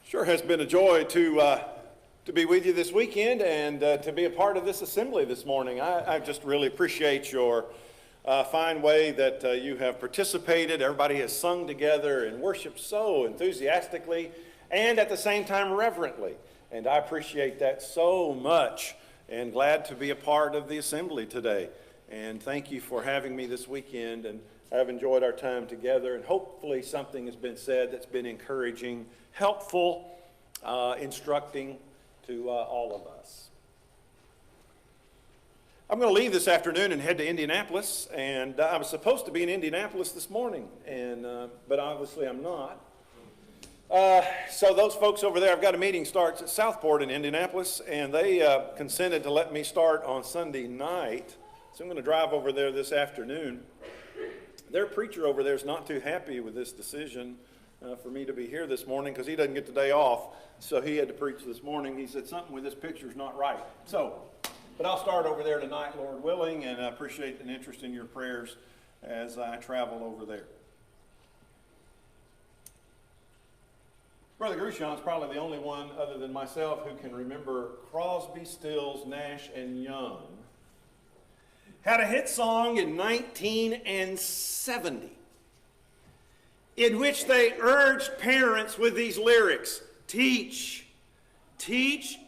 Sure has been a joy to be with you this weekend and to be a part of this assembly this morning. I just really appreciate your fine way that you have participated. Everybody has sung together and worshiped so enthusiastically and at the same time reverently. And I appreciate that so much and glad to be a part of the assembly today. And thank you for having me this weekend. And I've enjoyed our time together, and hopefully something has been said that's been encouraging, helpful, instructing to all of us. I'm going to leave this afternoon and head to Indianapolis, and I was supposed to be in Indianapolis this morning, but obviously I'm not. So those folks over there, I've got a meeting starts at Southport in Indianapolis, and they consented to let me start on Sunday night, so I'm going to drive over there this afternoon. Their preacher over there is not too happy with this decision for me to be here this morning because he doesn't get the day off, so he had to preach this morning. He said something with this picture's not right. But I'll start over there tonight, Lord willing, and I appreciate an interest in your prayers as I travel over there. Brother Grushan's probably the only one other than myself who can remember Crosby, Stills, Nash, and Young had a hit song in 1970 in which they urged parents with these lyrics: teach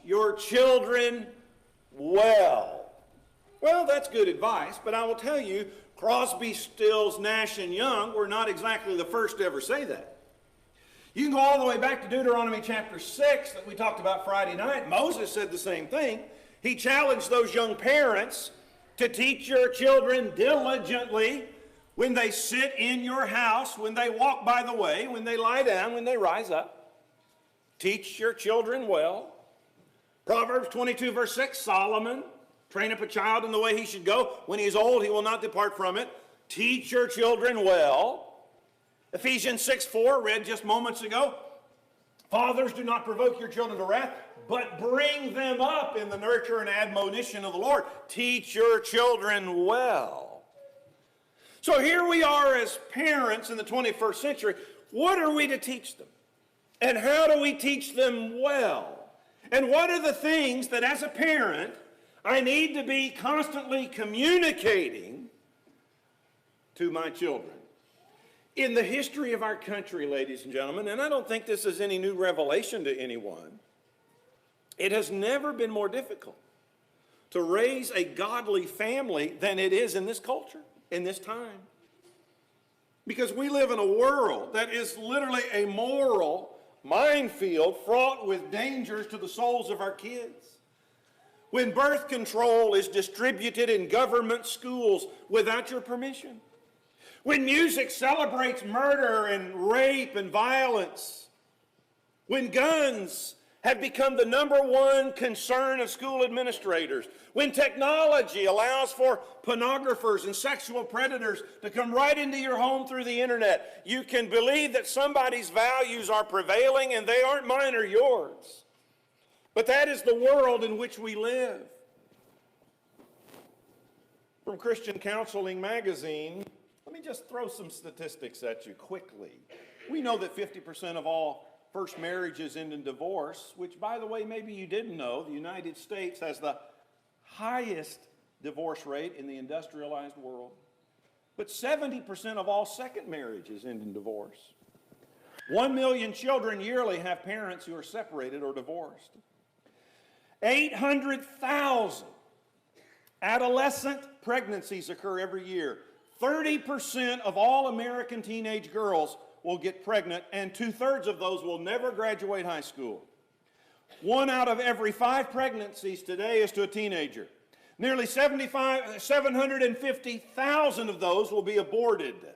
your children well. Well, that's good advice, but I will tell you, Crosby, Stills, Nash, and Young were not exactly the first to ever say that. You can go all the way back to Deuteronomy chapter 6 that we talked about Friday night. Moses said the same thing. He challenged those young parents to teach your children diligently when they sit in your house, when they walk by the way, when they lie down, when they rise up. Teach your children well. Proverbs 22 verse 6, Solomon, train up a child in the way he should go. When he is old, he will not depart from it. Teach your children well. Ephesians 6:4, read just moments ago. Fathers, do not provoke your children to wrath, but bring them up in the nurture and admonition of the Lord. Teach your children well. So here we are as parents in the 21st century. What are we to teach them? And how do we teach them well? And what are the things that as a parent I need to be constantly communicating to my children? In the history of our country, ladies and gentlemen, and I don't think this is any new revelation to anyone, it has never been more difficult to raise a godly family than it is in this culture, in this time. Because we live in a world that is literally a moral minefield fraught with dangers to the souls of our kids. When birth control is distributed in government schools without your permission. When music celebrates murder and rape and violence. When guns have become the number one concern of school administrators. When technology allows for pornographers and sexual predators to come right into your home through the internet, you can believe that somebody's values are prevailing and they aren't mine or yours. But that is the world in which we live. From Christian Counseling Magazine, let me just throw some statistics at you quickly. We know that 50% of all first marriages end in divorce, which, by the way, maybe you didn't know, the United States has the highest divorce rate in the industrialized world. But 70% of all second marriages end in divorce. 1 million children yearly have parents who are separated or divorced. 800,000 adolescent pregnancies occur every year. 30% of all American teenage girls will get pregnant, and 2/3 of those will never graduate high school. 1 out of every 5 pregnancies today is to a teenager. Nearly 750,000 of those will be aborted.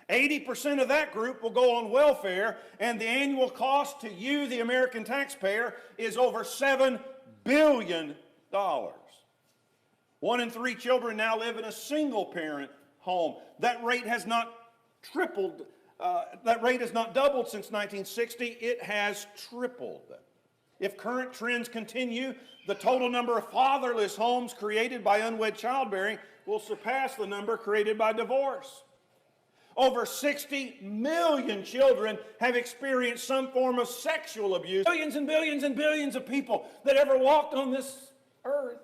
80% of that group will go on welfare, and the annual cost to you, the American taxpayer, is over $7 billion. 1 in 3 children now live in a single-parent home. That rate has not tripled. That rate has not doubled since 1960. It has tripled. If current trends continue, the total number of fatherless homes created by unwed childbearing will surpass the number created by divorce. Over 60 million children have experienced some form of sexual abuse. Billions and billions and billions of people that ever walked on this earth.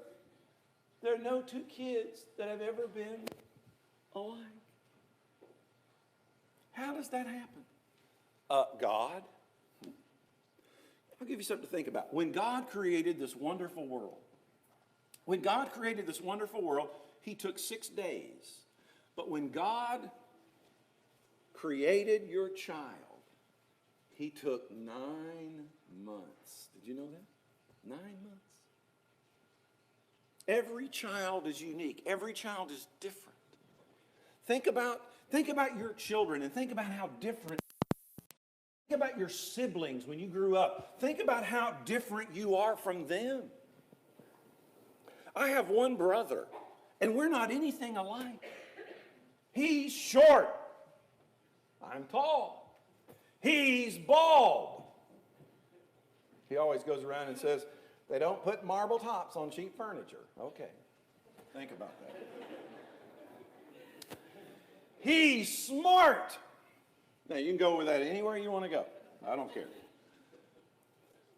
There are no two kids that have ever been alike. How does that happen? God. I'll give you something to think about. When God created this wonderful world, He took 6 days. But when God created your child, He took 9 months. Did you know that? 9 months. Every child is unique. Every child is different. Think about your children and think about how different. Think about your siblings when you grew up. Think about how different you are from them. I have one brother, and we're not anything alike. He's short. I'm tall. He's bald. He always goes around and says, they don't put marble tops on cheap furniture. Okay, think about that. He's smart. Now, you can go with that anywhere you want to go. I don't care.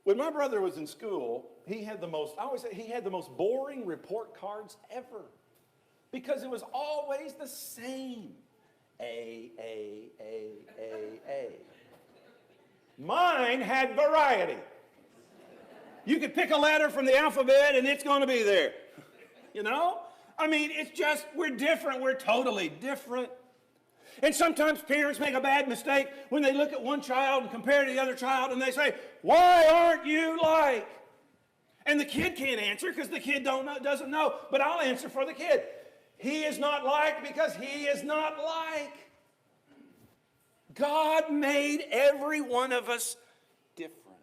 When my brother was in school, he had the most boring report cards ever. Because it was always the same. A. Mine had variety. You could pick a letter from the alphabet and it's going to be there. You know? I mean, it's just, we're different. We're totally different. And sometimes parents make a bad mistake when they look at one child and compare to the other child and they say, why aren't you like? And the kid can't answer because the kid doesn't know. But I'll answer for the kid. He is not like because he is not like. God made every one of us different.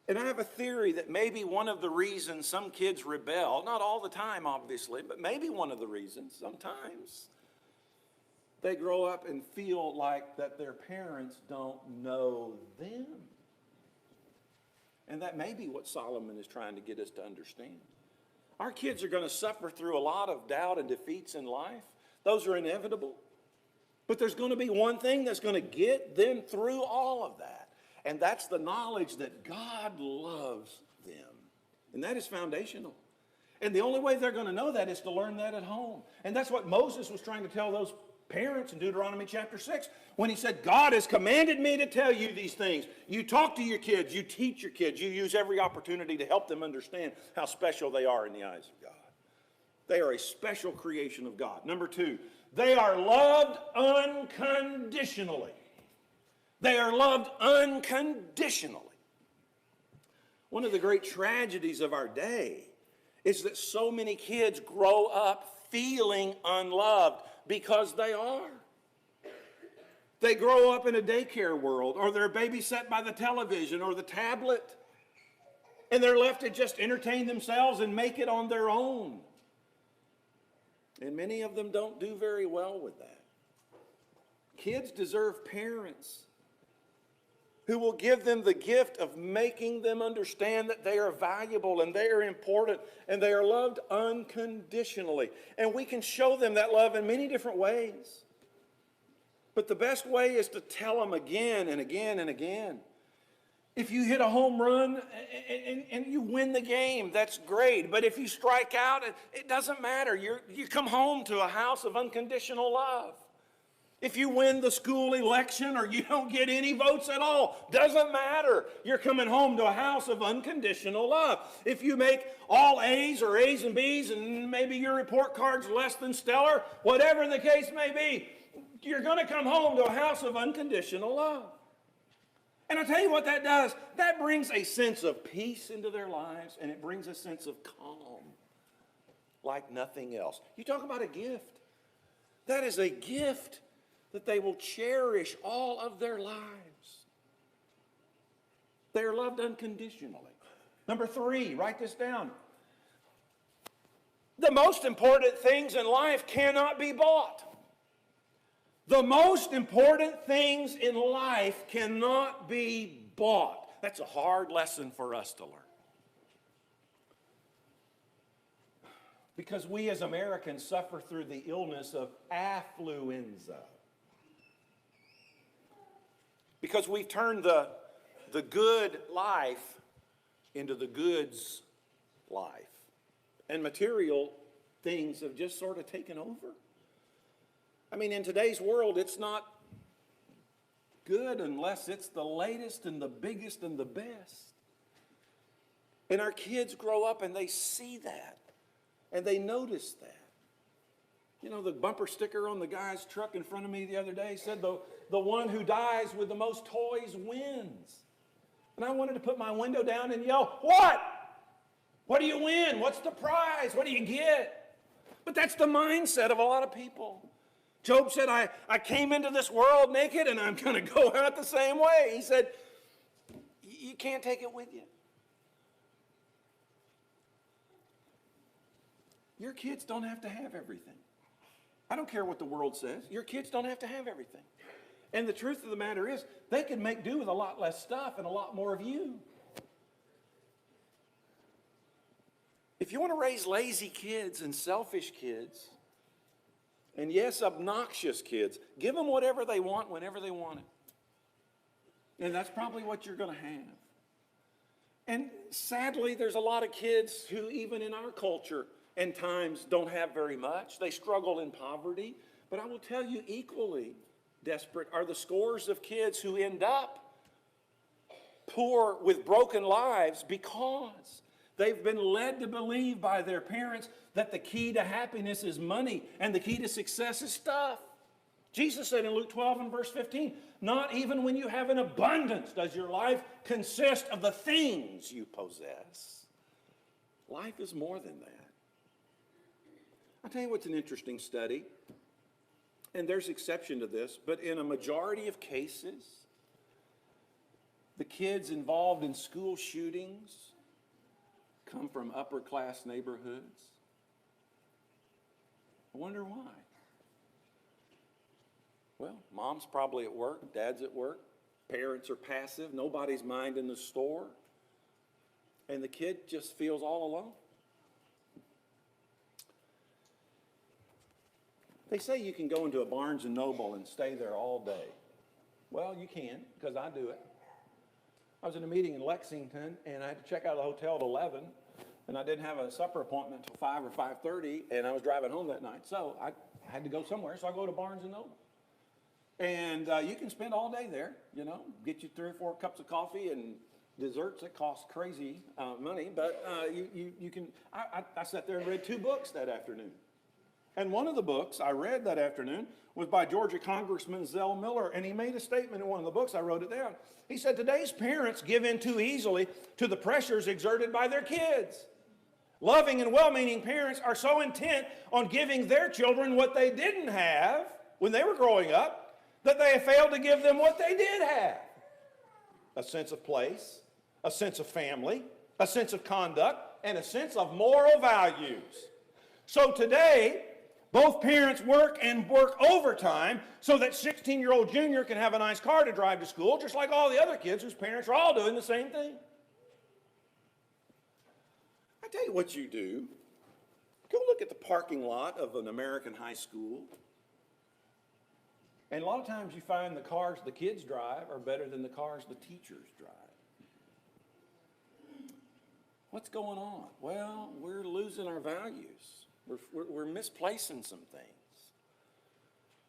And I have a theory that maybe one of the reasons some kids rebel, not all the time obviously, but maybe one of the reasons sometimes, they grow up and feel like that their parents don't know them. And that may be what Solomon is trying to get us to understand. Our kids are going to suffer through a lot of doubt and defeats in life. Those are inevitable. But there's going to be one thing that's going to get them through all of that. And that's the knowledge that God loves them. And that is foundational. And the only way they're going to know that is to learn that at home. And that's what Moses was trying to tell those parents in Deuteronomy chapter 6 when he said, God has commanded me to tell you these things. You talk to your kids, you teach your kids, you use every opportunity to help them understand how special they are in the eyes of God. They are a special creation of God. Number 2, they are loved unconditionally. They are loved unconditionally. One of the great tragedies of our day is that so many kids grow up feeling unloved because they are. They grow up in a daycare world, or they're babysat by the television or the tablet, and they're left to just entertain themselves and make it on their own. And many of them don't do very well with that. Kids deserve parents who will give them the gift of making them understand that they are valuable and they are important and they are loved unconditionally. And we can show them that love in many different ways. But the best way is to tell them again and again and again. If you hit a home run and you win the game, that's great. But if you strike out, it doesn't matter. You come home to a house of unconditional love. If you win the school election or you don't get any votes at all, doesn't matter. You're coming home to a house of unconditional love. If you make all A's or A's and B's and maybe your report card's less than stellar, whatever the case may be, you're going to come home to a house of unconditional love. And I'll tell you what that does. That brings a sense of peace into their lives, and it brings a sense of calm like nothing else. You talk about a gift. That is a gift that they will cherish all of their lives. They are loved unconditionally. Number 3, write this down. The most important things in life cannot be bought. The most important things in life cannot be bought. That's a hard lesson for us to learn. Because we as Americans suffer through the illness of affluenza. Because we've turned the good life into the goods life. And material things have just sort of taken over. I mean, in today's world, it's not good unless it's the latest and the biggest and the best. And our kids grow up and they see that. And they notice that. You know, the bumper sticker on the guy's truck in front of me the other day said, the one who dies with the most toys wins. And I wanted to put my window down and yell, what? What do you win? What's the prize? What do you get? But that's the mindset of a lot of people. Job said, I came into this world naked and I'm going to go out the same way. He said, you can't take it with you. Your kids don't have to have everything. I don't care what the world says. Your kids don't have to have everything. And the truth of the matter is, they can make do with a lot less stuff and a lot more of you. If you want to raise lazy kids and selfish kids, and yes, obnoxious kids, give them whatever they want whenever they want it. And that's probably what you're going to have. And sadly, there's a lot of kids who, even in our culture and times, don't have very much. They struggle in poverty. But I will tell you, equally desperate are the scores of kids who end up poor with broken lives because they've been led to believe by their parents that the key to happiness is money and the key to success is stuff. Jesus said in Luke 12 and verse 15, not even when you have an abundance does your life consist of the things you possess. Life is more than that. I'll tell you what's an interesting study, and there's exception to this, but in a majority of cases, the kids involved in school shootings come from upper class neighborhoods. I wonder why. Well, mom's probably at work, dad's at work, parents are passive, nobody's minding the store, and the kid just feels all alone. They say you can go into a Barnes & Noble and stay there all day. Well, you can, because I do it. I was in a meeting in Lexington, and I had to check out of the hotel at 11, and I didn't have a supper appointment until 5 or 5:30, and I was driving home that night. So I had to go somewhere, so I go to Barnes & Noble. And you can spend all day there, you know, get you 3 or 4 cups of coffee and desserts that cost crazy money, but you can, I sat there and read 2 books that afternoon. And one of the books I read that afternoon was by Georgia Congressman Zell Miller, and he made a statement in one of the books. I wrote it down. He said, today's parents give in too easily to the pressures exerted by their kids. Loving and well-meaning parents are so intent on giving their children what they didn't have when they were growing up that they have failed to give them what they did have. A sense of place, a sense of family, a sense of conduct, and a sense of moral values. So today, both parents work overtime so that 16-year-old Junior can have a nice car to drive to school, just like all the other kids whose parents are all doing the same thing. I tell you what you do. Go look at the parking lot of an American high school. And a lot of times you find the cars the kids drive are better than the cars the teachers drive. What's going on? Well, we're losing our values. We're misplacing some things.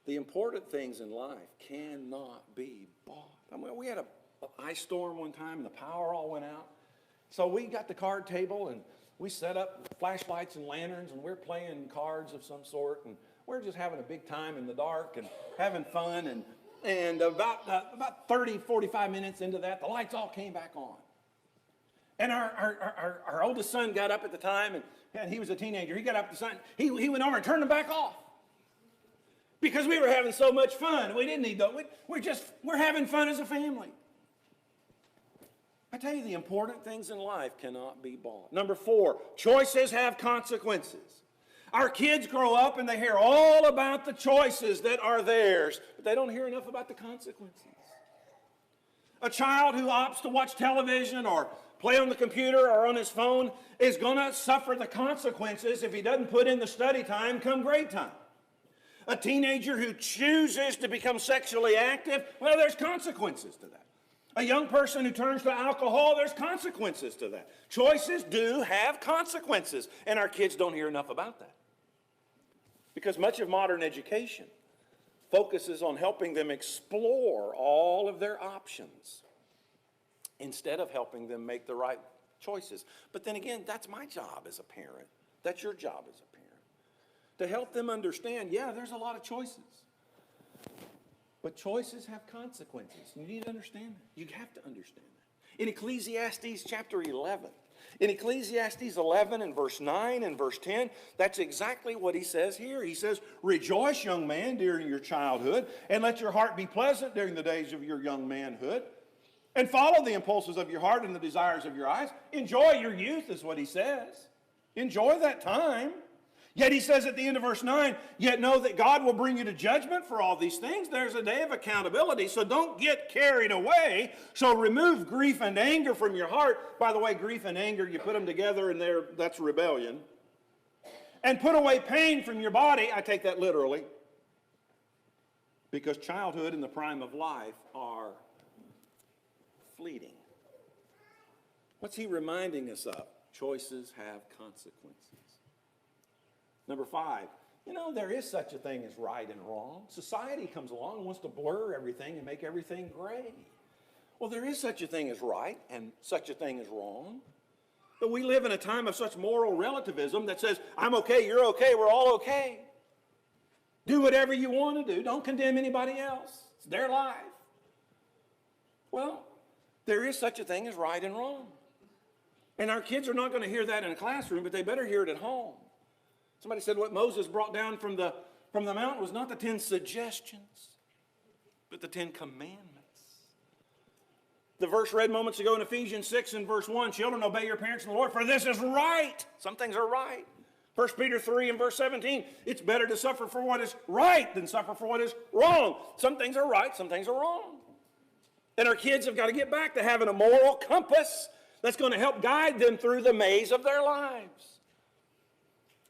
The important things in life cannot be bought. I mean, we had an ice storm one time and the power all went out. So we got the card table and we set up flashlights and lanterns and we're playing cards of some sort and we're just having a big time in the dark and having fun. And about 30, 45 minutes into that, the lights all came back on. And our oldest son got up at the time, and he was a teenager. He got up at the time. He went over and turned them back off. Because we were having so much fun. We didn't need those. We're having fun as a family. I tell you, the important things in life cannot be bought. Number 4, choices have consequences. Our kids grow up and they hear all about the choices that are theirs, but they don't hear enough about the consequences. A child who opts to watch television or play on the computer or on his phone is going to suffer the consequences if he doesn't put in the study time come grade time. A teenager who chooses to become sexually active, well, there's consequences to that. A young person who turns to alcohol, there's consequences to that. Choices do have consequences, and our kids don't hear enough about that. Because much of modern education focuses on helping them explore all of their options instead of helping them make the right choices. But then again, that's my job as a parent. That's your job as a parent. To help them understand, yeah, there's a lot of choices. But choices have consequences. You need to understand that. You have to understand that. In Ecclesiastes chapter 11, in Ecclesiastes 11 and verse 9 and verse 10, that's exactly what he says here. He says, rejoice, young man, during your childhood, and let your heart be pleasant during the days of your young manhood, and follow the impulses of your heart and the desires of your eyes. Enjoy your youth is what he says. Enjoy that time. Yet he says at the end of verse 9, yet know that God will bring you to judgment for all these things. There's a day of accountability, so don't get carried away. So remove grief and anger from your heart. By the way, grief and anger, you put them together and that's rebellion. And put away pain from your body. I take that literally. Because childhood and the prime of life are fleeting. What's he reminding us of? Choices have consequences. Number 5, there is such a thing as right and wrong. Society comes along and wants to blur everything and make everything gray. Well, there is such a thing as right and such a thing as wrong. But we live in a time of such moral relativism that says, I'm okay, you're okay, we're all okay. Do whatever you want to do. Don't condemn anybody else. It's their life. Well, there is such a thing as right and wrong. And our kids are not going to hear that in a classroom, but they better hear it at home. Somebody said what Moses brought down from the mountain was not the 10 suggestions, but the 10 commandments. The verse read moments ago in Ephesians 6 and verse 1, children, obey your parents in the Lord, for this is right. Some things are right. 1 Peter 3 and verse 17, it's better to suffer for what is right than suffer for what is wrong. Some things are right, some things are wrong. And our kids have got to get back to having a moral compass that's going to help guide them through the maze of their lives.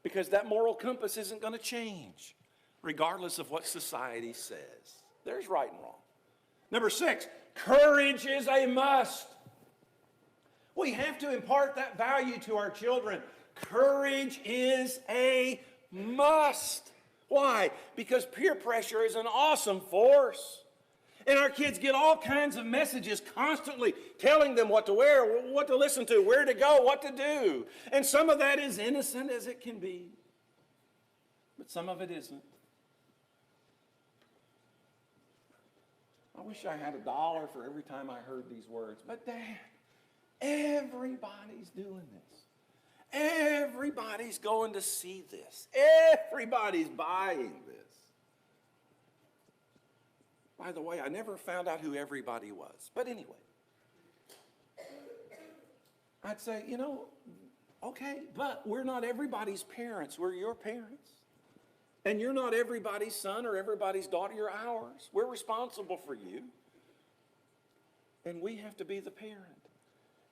Because that moral compass isn't going to change, regardless of what society says. There's right and wrong. Number 6, courage is a must. We have to impart that value to our children. Courage is a must. Why? Because peer pressure is an awesome force. And our kids get all kinds of messages constantly telling them what to wear, what to listen to, where to go, what to do. And some of that is innocent as it can be. But some of it isn't. I wish I had $1 for every time I heard these words. But Dad, everybody's doing this. Everybody's going to see this. Everybody's buying this. By the way, I never found out who everybody was. But anyway, I'd say, okay, but we're not everybody's parents. We're your parents. And you're not everybody's son or everybody's daughter. You're ours. We're responsible for you. And we have to be the parent.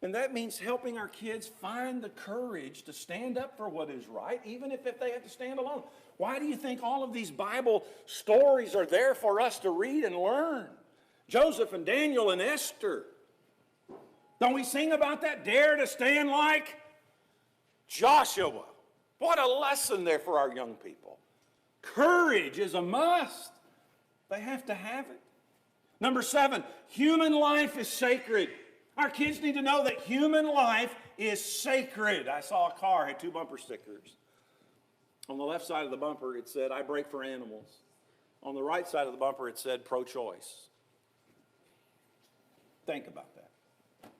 And that means helping our kids find the courage to stand up for what is right, even if they have to stand alone. Why do you think all of these Bible stories are there for us to read and learn? Joseph and Daniel and Esther. Don't we sing about that? Dare to stand like Joshua. What a lesson there for our young people. Courage is a must. They have to have it. Number 7, human life is sacred. Our kids need to know that human life is sacred. I saw a car had 2 bumper stickers. On the left side of the bumper, it said, I break for animals. On the right side of the bumper, it said, pro-choice. Think about that.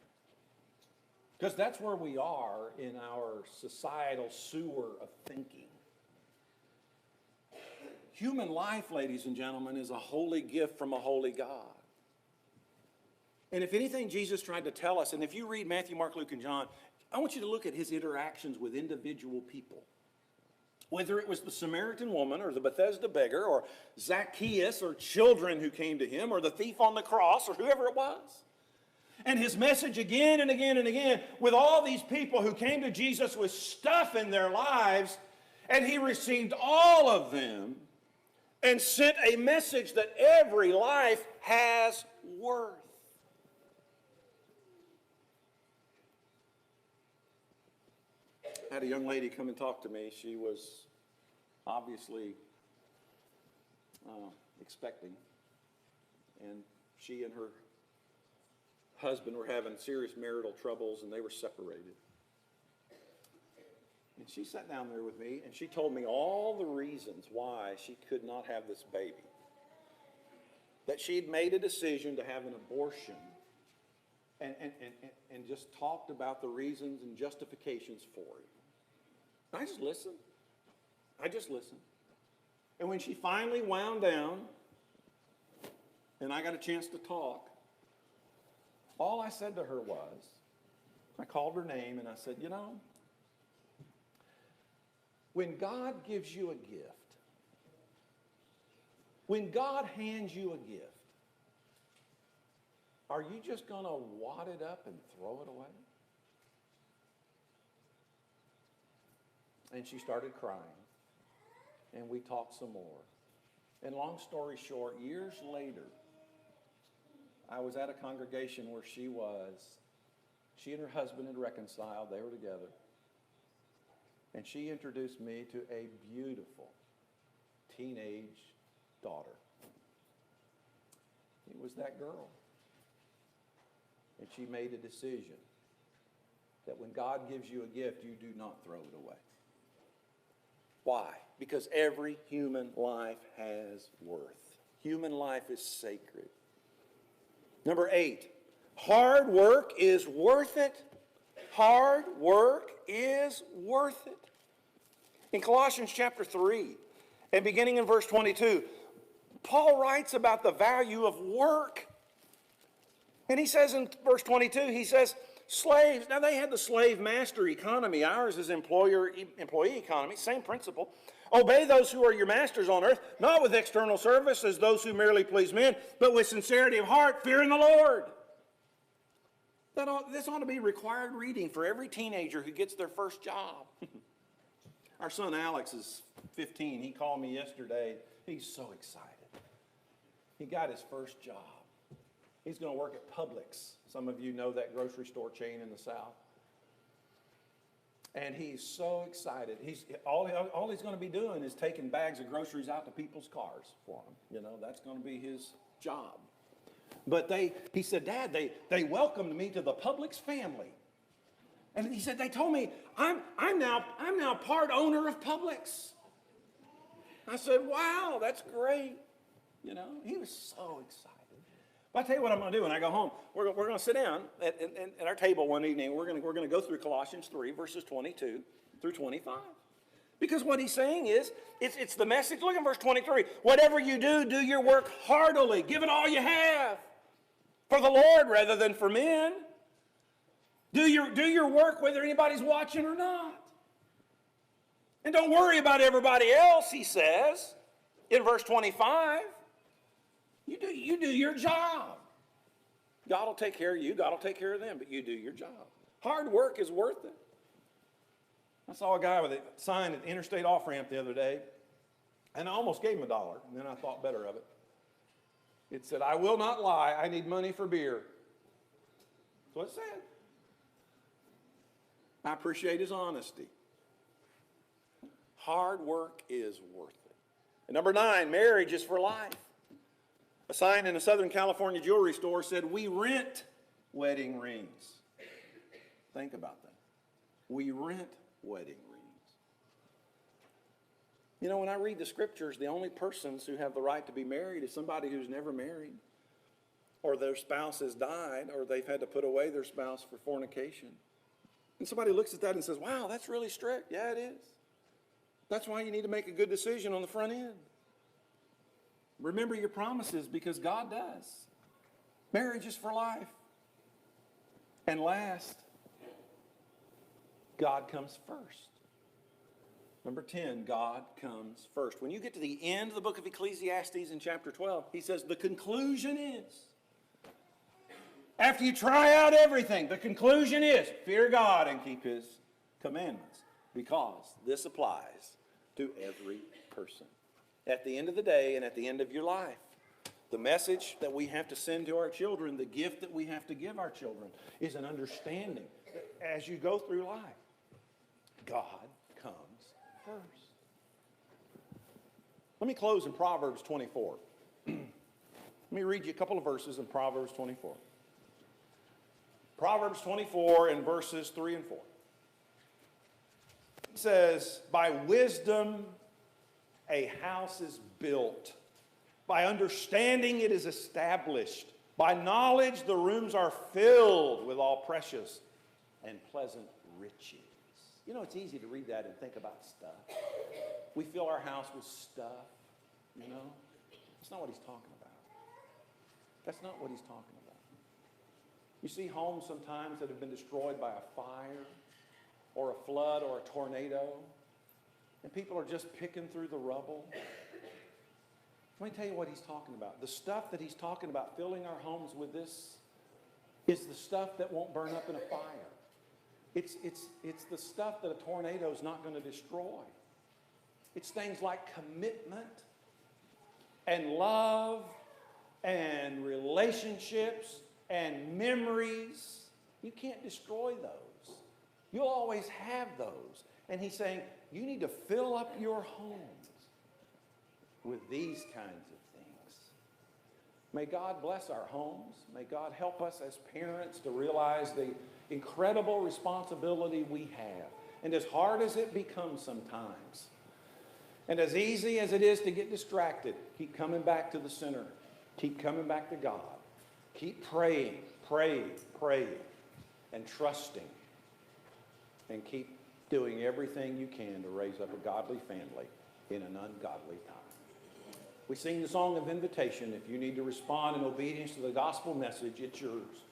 Because that's where we are in our societal sewer of thinking. Human life, ladies and gentlemen, is a holy gift from a holy God. And if anything Jesus tried to tell us, and if you read Matthew, Mark, Luke, and John, I want you to look at his interactions with individual people. Whether it was the Samaritan woman or the Bethesda beggar or Zacchaeus or children who came to him or the thief on the cross or whoever it was. and his message again and again and again with all these people who came to Jesus with stuff in their lives, and he received all of them and sent a message that every life has worth. I had a young lady come and talk to me. She was obviously expecting, and she and her husband were having serious marital troubles, and they were separated. And she sat down there with me, and she told me all the reasons why she could not have this baby. That she'd made a decision to have an abortion, and just talked about the reasons and justifications for it. And I just listened. And when she finally wound down, and I got a chance to talk, all I said to her was, I called her name and I said, you know, when God gives you a gift, when God hands you a gift, are you just going to wad it up and throw it away? And she started crying. And we talked some more. And long story short, years later, I was at a congregation where she and her husband had reconciled. They were together. And she introduced me to a beautiful teenage daughter. It was that girl. And she made a decision that when God gives you a gift, you do not throw it away. Why? Because every human life has worth. Human life is sacred. Number 8, hard work is worth it. Hard work is worth it. In Colossians chapter 3, and beginning in verse 22, Paul writes about the value of work. And he says in verse 22, he says, slaves, now they had the slave master economy. Ours is employee economy, same principle. Obey those who are your masters on earth, not with external service as those who merely please men, but with sincerity of heart, fearing the Lord. This ought to be required reading for every teenager who gets their first job. Our son Alex is 15. He called me yesterday. He's so excited. He got his first job. He's going to work at Publix. Some of you know that grocery store chain in the South. And he's so excited. All he's going to be doing is taking bags of groceries out to people's cars for them. You know, that's going to be his job. But he said, Dad, they welcomed me to the Publix family. And he said, they told me I'm now part owner of Publix. I said, wow, that's great. You know, he was so excited. But I'll tell you what I'm going to do when I go home. We're going to sit down at our table one evening. We're going to go through Colossians 3, verses 22 through 25. Because what he's saying is, it's the message. Look at verse 23. Whatever you do, do your work heartily. Give it all you have. For the Lord rather than for men. Do your work whether anybody's watching or not. And don't worry about everybody else, he says, in verse 25. You do your job. God will take care of you. God will take care of them, but you do your job. Hard work is worth it. I saw a guy with a sign at the interstate off-ramp the other day, and I almost gave him $1, and then I thought better of it. It said, I will not lie, I need money for beer. That's what it said. I appreciate his honesty. Hard work is worth it. And number 9, marriage is for life. A sign in a Southern California jewelry store said, we rent wedding rings. Think about that. We rent wedding rings. You know, when I read the scriptures, the only persons who have the right to be married is somebody who's never married, or their spouse has died, or they've had to put away their spouse for fornication. And somebody looks at that and says, wow, that's really strict. Yeah, it is. That's why you need to make a good decision on the front end. Remember your promises, because God does. Marriage is for life. And last, God comes first. Number 10, God comes first. When you get to the end of the book of Ecclesiastes in chapter 12, he says the conclusion is After you try out everything, the conclusion is fear God and keep His commandments, because this applies to every person. At the end of the day and at the end of your life, the message that we have to send to our children, the gift that we have to give our children, is an understanding that as you go through life, God comes first. Let me close in Proverbs 24. Let me read you a couple of verses in Proverbs 24. Proverbs 24 and verses 3 and 4. It says, by wisdom a house is built. By understanding it is established. By knowledge the rooms are filled with all precious and pleasant riches. You know, it's easy to read that and think about stuff. We fill our house with stuff, you know. That's not what he's talking about. That's not what he's talking about. You see homes sometimes that have been destroyed by a fire or a flood or a tornado, and people are just picking through the rubble. Let me tell you what he's talking about. The stuff that he's talking about, filling our homes with this, is the stuff that won't burn up in a fire. It's the stuff that a tornado is not going to destroy. It's things like commitment and love and relationships and memories. You can't destroy those. You'll always have those. And he's saying, you need to fill up your homes with these kinds of things. May God bless our homes. May God help us as parents to realize the incredible responsibility we have. And as hard as it becomes sometimes, and as easy as it is to get distracted, keep coming back to the center. Keep coming back to God. Keep praying, praying, praying, and trusting. And keep doing everything you can to raise up a godly family in an ungodly time. We sing the song of invitation. If you need to respond in obedience to the gospel message, it's yours.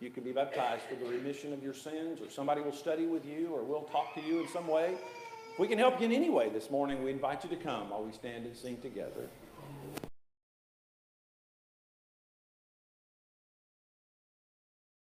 You can be baptized for the remission of your sins, or somebody will study with you, or we'll talk to you in some way. If we can help you in any way this morning, we invite you to come while we stand and sing together.